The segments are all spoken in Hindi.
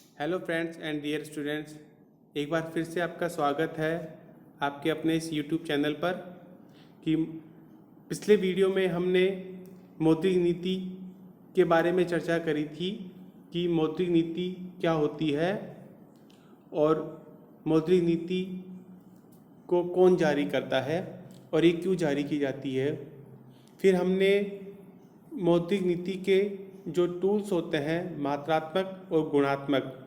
Hello friends and dear students, एक बार फिर से आपका स्वागत है आपके अपने इस यूट्यूब चैनल पर। कि पिछले वीडियो में हमने मौद्रिक नीति के बारे में चर्चा करी थी कि मौद्रिक नीति क्या होती है और मौद्रिक नीति को कौन जारी करता है और ये क्यों जारी की जाती है। फिर हमने मौद्रिक नीति के जो टूल्स होते हैं मात्रात्मक और गुणात्मक,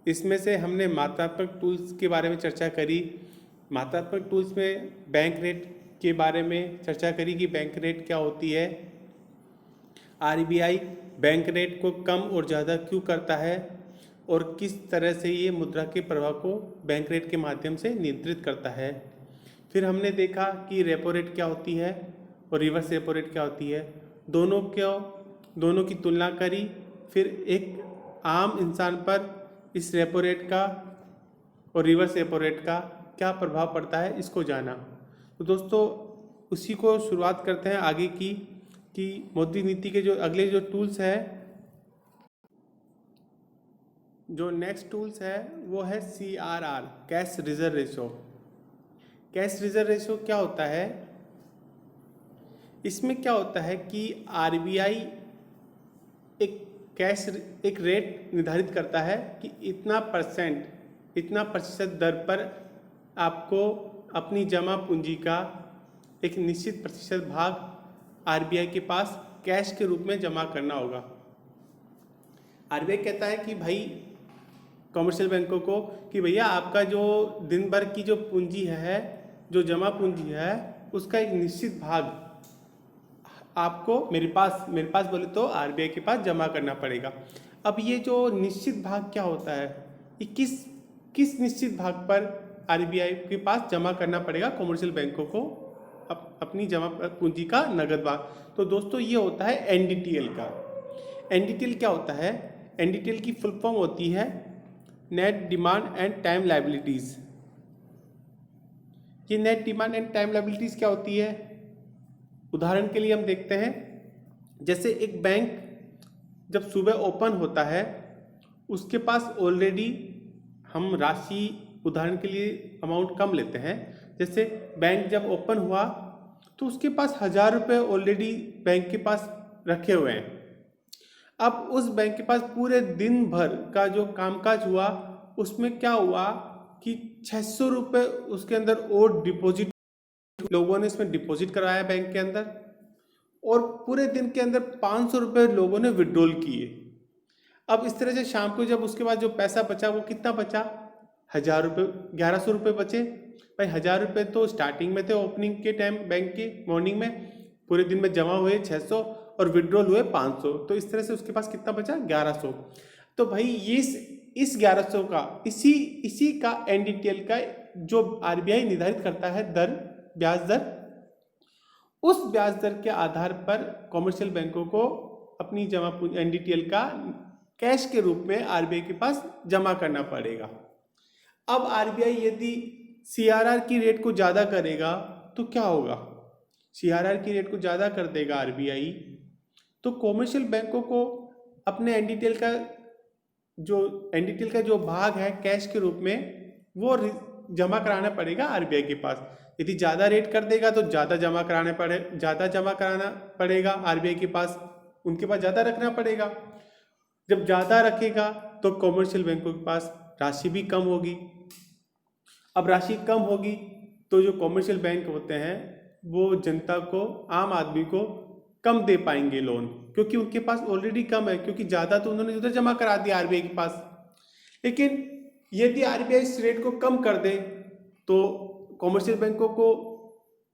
इसमें से हमने मात्रात्मक टूल्स के बारे में चर्चा करी। मात्रात्मक टूल्स में बैंक रेट के बारे में चर्चा करी कि बैंक रेट क्या होती है, आरबीआई बैंक रेट को कम और ज़्यादा क्यों करता है और किस तरह से ये मुद्रा के प्रवाह को बैंक रेट के माध्यम से नियंत्रित करता है। फिर हमने देखा कि रेपो रेट क्या होती है और रिवर्स रेपो रेट क्या होती है, दोनों की तुलना करी। फिर एक आम इंसान पर इस रेपो रेट का और रिवर्स रेपो रेट का क्या प्रभाव पड़ता है, इसको जाना। तो दोस्तों उसी को शुरुआत करते हैं आगे की कि मौद्रिक नीति के जो अगले जो टूल्स है, जो नेक्स्ट टूल्स है वो है CRR, cash reserve ratio. Cash reserve ratio क्या होता है, इसमें क्या होता है कि आरबीआई एक रेट निर्धारित करता है कि इतना प्रतिशत दर पर आपको अपनी जमा पूंजी का एक निश्चित प्रतिशत भाग आरबीआई के पास कैश के रूप में जमा करना होगा। आरबीआई कहता है कि भाई कमर्शियल बैंकों को कि भैया आपका जो दिन भर की जो पूंजी है, जो जमा पूंजी है, उसका एक निश्चित भाग आपको मेरे पास बोले तो आरबीआई के पास जमा करना पड़ेगा। अब ये जो निश्चित भाग क्या होता है, ये किस निश्चित भाग पर आरबीआई के पास जमा करना पड़ेगा कमर्शियल बैंकों को अपनी जमा पूंजी का नगद भाग। तो दोस्तों ये होता है एनडीटीएल का। एनडीटीएल क्या होता है, एनडीटीएल की फुल फॉर्म होती है net demand and time liabilities. ये net demand and time liabilities क्या होती है, उदाहरण के लिए हम देखते हैं, जैसे एक बैंक जब सुबह ओपन होता है उसके पास ऑलरेडी हम राशि, उदाहरण के लिए अमाउंट कम लेते हैं, जैसे बैंक जब ओपन हुआ तो उसके पास 1000 रुपये ऑलरेडी बैंक के पास रखे हुए हैं। अब उस बैंक के पास पूरे दिन भर का जो कामकाज हुआ उसमें क्या हुआ कि 600 रुपये उसके अंदर और डिपॉजिट, लोगों ने इसमें डिपॉजिट करवाया बैंक के अंदर, और पूरे दिन के अंदर 500 रुपये लोगों ने विड्रॉल किए। अब इस तरह से शाम को जब उसके बाद जो पैसा बचा वो कितना बचा, 1000 रुपये, 1100 रुपये बचे। भाई 1000 रुपये तो स्टार्टिंग में थे ओपनिंग के टाइम बैंक के मॉर्निंग में, पूरे दिन में जमा हुए 600 और विड्रॉल हुए 500, तो इस तरह से उसके पास कितना बचा, 1100। तो भाई इस 1100 का इसी का एनडीटीएल का जो आरबीआई निर्धारित करता है दर, ब्याज दर, उस ब्याज दर के आधार पर कमर्शियल बैंकों को अपनी जमा पूंजी एनडीटीएल का कैश के रूप में आरबीआई के पास जमा करना पड़ेगा। अब आरबीआई यदि सीआरआर की रेट को ज़्यादा करेगा तो क्या होगा, सीआरआर की रेट को ज़्यादा कर देगा आरबीआई, तो कमर्शियल बैंकों को अपने एनडीटीएल का जो भाग है कैश के रूप में वो जमा कराना पड़ेगा आरबीआई के पास। यदि ज़्यादा रेट कर देगा तो ज़्यादा जमा कराना पड़ेगा आरबीआई के पास, उनके पास ज़्यादा रखना पड़ेगा। जब ज़्यादा रखेगा तो कमर्शियल बैंकों के पास राशि भी कम होगी। अब राशि कम होगी तो जो कमर्शियल बैंक होते हैं वो जनता को, आम आदमी को कम दे पाएंगे लोन, क्योंकि उनके पास ऑलरेडी कम है, क्योंकि ज़्यादा तो उन्होंने उधर जमा करा दिया आरबीआई के पास। लेकिन यदि आरबीआई इस रेट को कम कर दे तो कमर्शियल बैंकों को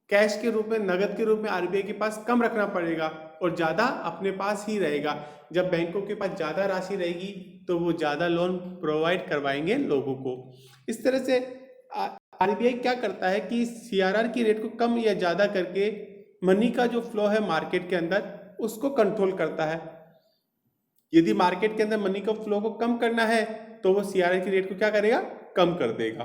कैश के रूप में, नगद के रूप में आरबीआई के पास कम रखना पड़ेगा और ज़्यादा अपने पास ही रहेगा। जब बैंकों के पास ज़्यादा राशि रहेगी तो वो ज़्यादा लोन प्रोवाइड करवाएंगे लोगों को। इस तरह से आरबीआई क्या करता है कि सीआरआर की रेट को कम या ज़्यादा करके मनी का जो फ्लो है मार्केट के अंदर उसको कंट्रोल करता है। यदि मार्केट के अंदर मनी का फ्लो को कम करना है तो वो सीआरआर की रेट को क्या करेगा, कम कर देगा,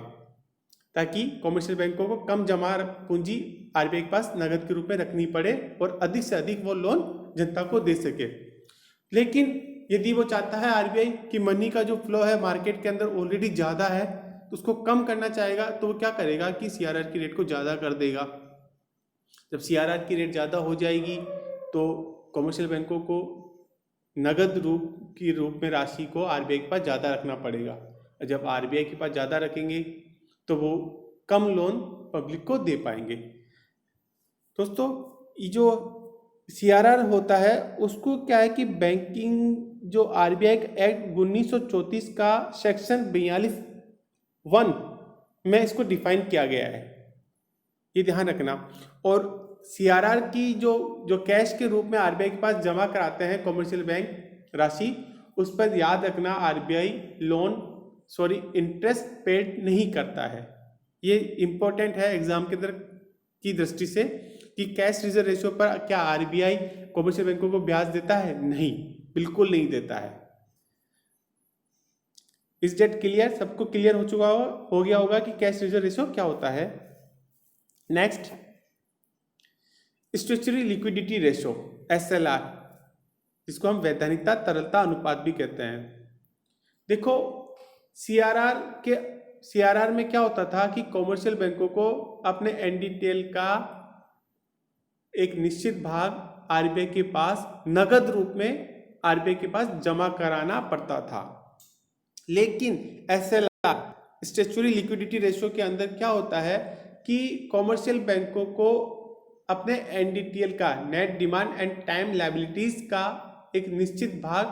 ताकि कमर्शियल बैंकों को कम जमा पूंजी आरबीआई के पास नगद के रूप में रखनी पड़े और अधिक से अधिक वो लोन जनता को दे सके। लेकिन यदि वो चाहता है आरबीआई कि मनी का जो फ्लो है मार्केट के अंदर ऑलरेडी ज़्यादा है तो उसको कम करना चाहेगा, तो वो क्या करेगा कि सीआरआर की रेट को ज़्यादा कर देगा। जब सीआरआर की रेट ज़्यादा हो जाएगी तो कमर्शियल बैंकों को नगद रूप में राशि को आरबीआई के पास ज़्यादा रखना पड़ेगा। जब आरबीआई के पास ज़्यादा रखेंगे तो वो कम लोन पब्लिक को दे पाएंगे। दोस्तों, ये जो सीआरआर होता है उसको क्या है कि बैंकिंग जो आरबीआई एक्ट 1934 का सेक्शन 42(1) में इसको डिफाइन किया गया है, ये ध्यान रखना। और सीआरआर की जो कैश के रूप में आरबीआई के पास जमा कराते हैं कमर्शियल बैंक राशि, उस पर याद रखना आरबीआई इंटरेस्ट पेड नहीं करता है। ये इंपॉर्टेंट है एग्जाम के अंदर की दृष्टि से कि कैश रिजर्व रेशियो पर क्या आरबीआई कमर्शियल बैंकों को ब्याज देता है? नहीं, बिल्कुल नहीं देता है। इस डेट क्लियर, सबको क्लियर हो गया होगा कि कैश रिजर्व रेशियो क्या होता है। Next, statutory liquidity ratio SLR, जिसको हम वैधानिकता तरलता अनुपात भी कहते हैं। देखो, सीआरआर में क्या होता था कि कमर्शियल बैंकों को अपने एनडीटीएल का एक निश्चित भाग आरबीआई के पास नगद रूप में आरबीआई के पास जमा कराना पड़ता था। लेकिन एसएलआर स्टैट्यूटरी लिक्विडिटी रेशियो के अंदर क्या होता है कि कमर्शियल बैंकों को अपने एनडीटीएल का net demand and time liabilities का एक निश्चित भाग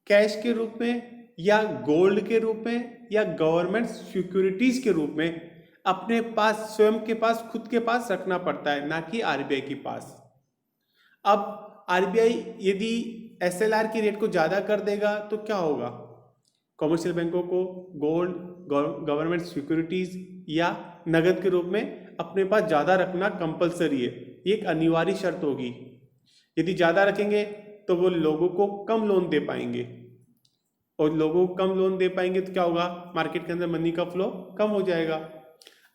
कैश के रूप में या गोल्ड के रूप में या गवर्नमेंट सिक्योरिटीज के रूप में अपने पास स्वयं के पास खुद के पास रखना पड़ता है, ना कि आरबीआई के पास। अब आरबीआई यदि एसएलआर की रेट को ज़्यादा कर देगा तो क्या होगा? कमर्शियल बैंकों को गोल्ड, गवर्नमेंट सिक्योरिटीज या नगद के रूप में अपने पास ज़्यादा रखना कंपलसरी है, ये एक अनिवार्य शर्त होगी। यदि ज़्यादा रखेंगे तो वो लोगों को कम लोन दे पाएंगे, और लोगों को कम लोन दे पाएंगे तो क्या होगा? मार्केट के अंदर मनी का फ्लो कम हो जाएगा।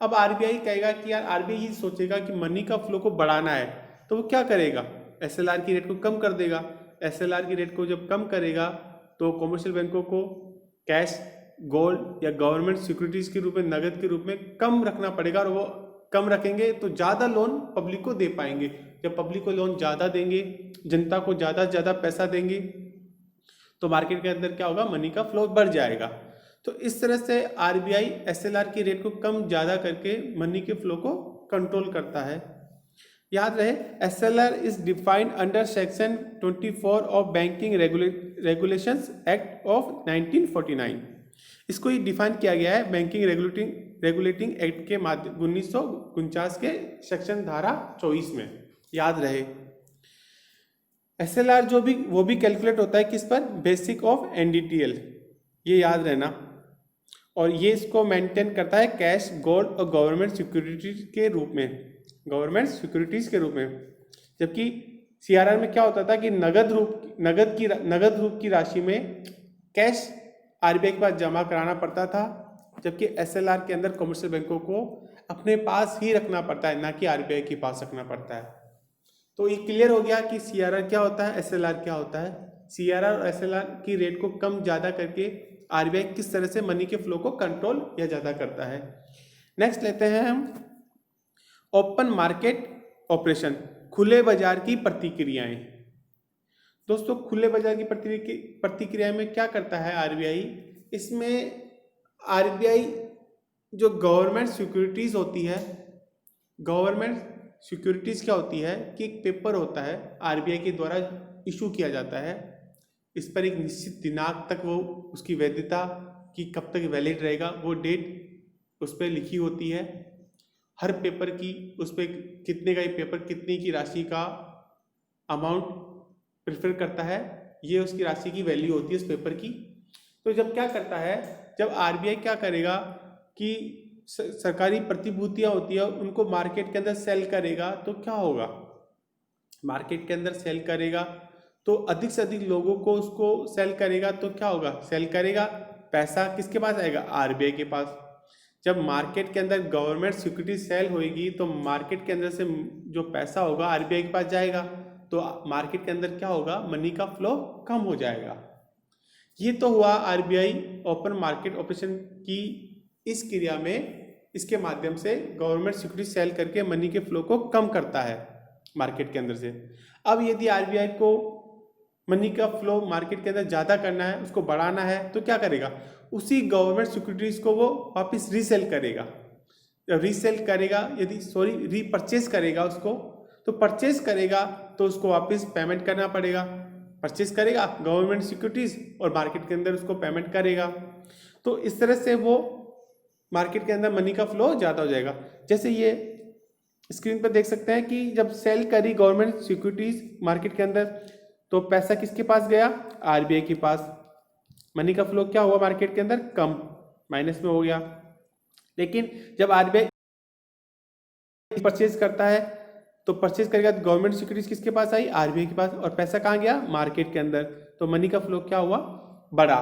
अब आरबीआई कहेगा कि यार, आरबीआई ये सोचेगा कि मनी का फ्लो को बढ़ाना है, तो वो क्या करेगा? एसएलआर की रेट को कम कर देगा। एसएलआर की रेट को जब कम करेगा तो कमर्शियल बैंकों को कैश, गोल्ड या गवर्नमेंट सिक्योरिटीज के रूप में, नगद के रूप में कम रखना पड़ेगा, और वो कम रखेंगे तो ज़्यादा लोन पब्लिक को दे पाएंगे। जब पब्लिक को लोन ज़्यादा देंगे, जनता को ज़्यादा से ज़्यादा पैसा देंगे, तो मार्केट के अंदर क्या होगा? मनी का फ्लो बढ़ जाएगा। तो इस तरह से आरबीआई एसएलआर की रेट को कम ज़्यादा करके मनी के फ्लो को कंट्रोल करता है। याद रहे, SLR is defined under section 24 of banking regulations act of 1949। इसको ही डिफाइन किया गया है बैंकिंग रेगुलेटिंग एक्ट के माध्यम 1949 के सेक्शन धारा 24 में। याद रहे, एसएलआर वो भी कैलकुलेट होता है किस पर? बेसिक ऑफ एनडीटीएल, ये याद रहना। और ये इसको मेंटेन करता है कैश, गोल्ड और गवर्नमेंट सिक्योरिटीज के रूप में। जबकि सीआरआर में क्या होता था कि नगद रूप की राशि में कैश आरबीआई के पास जमा कराना पड़ता था, जबकि एसएलआर के अंदर कमर्शियल बैंकों को अपने पास ही रखना पड़ता है, ना कि आरबीआई के पास रखना पड़ता है। तो ये क्लियर हो गया कि सीआरआर क्या होता है, एसएलआर क्या होता है। सीआरआर और एसएलआर की रेट को कम ज़्यादा करके आरबीआई किस तरह से मनी के फ्लो को कंट्रोल या ज़्यादा करता है। नेक्स्ट लेते हैं हम ओपन मार्केट ऑपरेशन, खुले बाजार की प्रतिक्रियाएं। दोस्तों, खुले बाजार की प्रतिक्रिया में क्या करता है आरबीआई? इसमें आरबीआई जो गवर्नमेंट सिक्योरिटीज होती है, गवर्नमेंट सिक्योरिटीज क्या होती है कि एक पेपर होता है आरबीआई के द्वारा इशू किया जाता है। इस पर एक निश्चित दिनांक तक वो उसकी वैधता की कब तक वैलिड रहेगा वो डेट उस पर लिखी होती है। हर पेपर की उस पर कितने का ये पेपर कितनी की राशि का अमाउंट प्रेफर करता है, ये उसकी राशि की वैल्यू होती है उस पेपर की। तो जब क्या करता है, जब आरबीआई क्या करेगा कि सरकारी प्रतिभूतियां होती है उनको मार्केट के अंदर सेल करेगा, तो क्या होगा? मार्केट के अंदर सेल करेगा तो अधिक से अधिक लोगों को उसको सेल करेगा, तो क्या होगा? सेल करेगा, पैसा किसके पास आएगा? आरबीआई के पास। जब मार्केट के अंदर गवर्नमेंट सिक्योरिटी सेल होएगी तो मार्केट के अंदर से जो पैसा होगा आरबीआई के पास जाएगा, तो मार्केट के अंदर क्या होगा? मनी का फ्लो कम हो जाएगा। ये तो हुआ आरबीआई ओपन मार्केट ऑपरेशन की इस क्रिया में, इसके माध्यम से गवर्नमेंट सिक्योरिटी सेल करके मनी के फ्लो को कम करता है मार्केट के अंदर से। अब यदि आरबीआई को मनी का फ्लो मार्केट के अंदर ज़्यादा करना है, उसको बढ़ाना है, तो क्या करेगा, उसी गवर्नमेंट सिक्योरिटीज़ को वो वापस रीसेल करेगा। जब रीसेल करेगा, रीपरचेज करेगा उसको, तो परचेज करेगा तो उसको वापस पेमेंट करना पड़ेगा। परचेज करेगा गवर्नमेंट सिक्योरिटीज़ और मार्केट के अंदर उसको पेमेंट करेगा। तो इस तरह से वो मार्केट के अंदर मनी का फ्लो ज़्यादा हो जाएगा। जैसे ये स्क्रीन पर देख सकते हैं कि जब सेल करी गवर्नमेंट सिक्योरिटीज़ मार्केट के अंदर, तो पैसा किसके पास गया, आरबीआई के पास। मनी का फ्लो क्या हुआ मार्केट के अंदर, कम, माइनस में हो गया। लेकिन जब आरबीआई परचेज करता है, तो परचेज करेगा तो गवर्नमेंट सिक्योरिटीज किसके पास आई, आरबीआई के पास, और पैसा कहाँ गया, मार्केट के अंदर। तो मनी का फ्लो क्या हुआ, बढ़ा।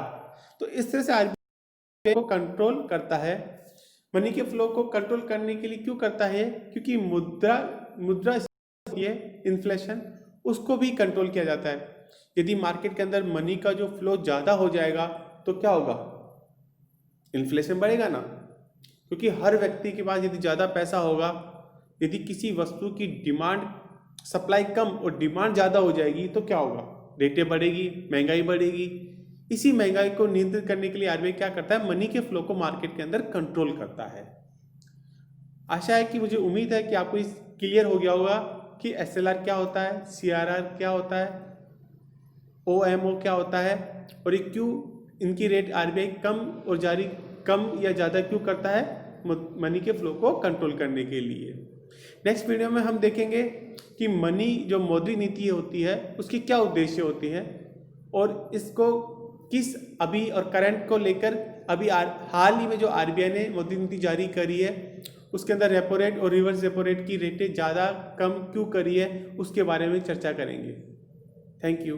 तो इस तरह से आरबीआई को कंट्रोल करता है। मनी के फ्लो को कंट्रोल करने के लिए क्यों करता है, क्योंकि मुद्रा इन्फ्लेशन, उसको भी कंट्रोल किया जाता है। यदि मार्केट के अंदर मनी का जो फ्लो ज़्यादा हो जाएगा तो क्या होगा, इन्फ्लेशन बढ़ेगा ना, क्योंकि हर व्यक्ति के पास यदि ज़्यादा पैसा होगा, यदि किसी वस्तु की डिमांड, सप्लाई कम और डिमांड ज़्यादा हो जाएगी तो क्या होगा, रेटें बढ़ेगी, महंगाई बढ़ेगी। इसी महंगाई को नियंत्रित करने के लिए आरबीआई क्या करता है, मनी के फ्लो को मार्केट के अंदर कंट्रोल करता है। आशा है कि, मुझे उम्मीद है कि आपको इस क्लियर हो गया होगा कि एसएलआर क्या होता है, सीआरआर क्या होता है, ओएमओ क्या होता है, और ये क्यों इनकी रेट आरबीआई कम और जारी कम या ज़्यादा क्यों करता है, मनी के फ्लो को कंट्रोल करने के लिए। नेक्स्ट वीडियो में हम देखेंगे कि मनी जो मौद्रिक नीति होती है उसकी क्या उद्देश्य होती है, और इसको किस अभी और करंट को लेकर अभी हाल ही में जो आरबीआई ने मौद्रिक नीति जारी करी है, उसके अंदर रेपो रेट और रिवर्स रेपो रेट की रेटें ज़्यादा कम क्यों करी है, उसके बारे में चर्चा करेंगे। Thank you.